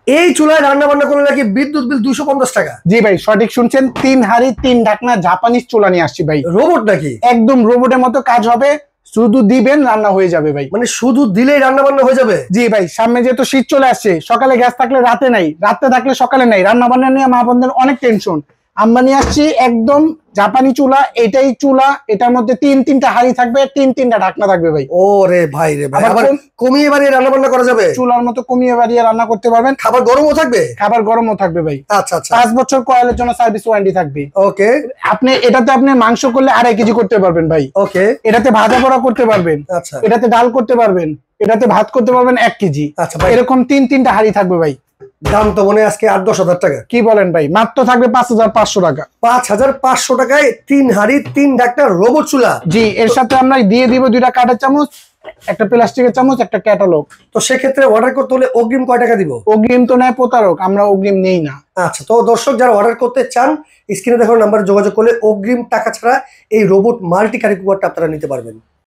এই চুলায় রান্না বান্না করলে নাকি বিদ্যুৎ বিল 250 টাকা? জি ভাই, সঠিক শুনছেন। 3 হাঁড়ি 3 ঢাকনা জাপানিজ চুলা নিয়ে আসছি ভাই। রোবট নাকি? একদম রোবটের মতো কাজ হবে, শুধু দিবেন রান্না হয়ে যাবে ভাই। মানে শুধু দিলেই রান্না বান্না হয়ে যাবে? জি ভাই, সামনে যেহেতু শীত চলে আসছে, সকালে গ্যাস থাকলে রাতে নাই, রাতে থাকলে সকালে নাই, রান্না বান্না নিয়ে মা বোনদের অনেক টেনশন। আমরা নিয়ে আসছি একদম জাপানি চুলা। এটাই চুলা, এটার মধ্যে 3-3টা হাঁড়ি থাকবে, 3-3টা ঢাকনা থাকবে ভাই। ও রে ভাই রে ভাই, আবার আবার কমিয়ে বাড়িয়ে রান্না বান্না করা যাবে? চুলার মতো কমিয়ে বাড়িয়ে রান্না করতে পারবেন। খাবার গরমও থাকবে? খাবার গরমও থাকবে ভাই। আচ্ছা আচ্ছা। 5 বছর কয়েলের জন্য সার্ভিস ওয়ারেন্টি থাকবে। ওকে। আপনি এটাতে আপনি মাংস করলে 2.5 কেজি করতে পারবেন ভাই। ওকে। এটাতে ভাজা পোড়া করতে পারবেন। আচ্ছা। এটাতে ডাল করতে পারবেন, এটাতে ভাত করতে পারবেন 1 কেজি। আচ্ছা ভাই, এরকম 3-3টা হাঁড়ি থাকবে ভাই। দাম তো মনে হয় আজকে 8-10 হাজার টাকা। কি বলেন ভাই? মাত্র থাকবে 5,500 টাকা। 5,500 টাকায় 3 হাঁড়ি 3 ঢাকনা রোবট চুলা। জি, এর সাথে আমরা দিয়ে দিব 2টা কাঠের চামচ, একটা প্লাস্টিকের চামচ, একটা ক্যাটালগ। তো সেক্ষেত্রে অর্ডার করতে হলে অগ্রিম কয় টাকা দিব? অগ্রিম তো নেয় প্রতারক, আমরা অগ্রিম নেই না। আচ্ছা, তো দর্শক যারা অর্ডার করতে চান স্ক্রিনে দেখানো নাম্বারে যোগাযোগ করলে অগ্রিম টাকা ছাড়া এই রোবট মাল্টি কারি কুকারটা আপনারা নিতে পারবেন।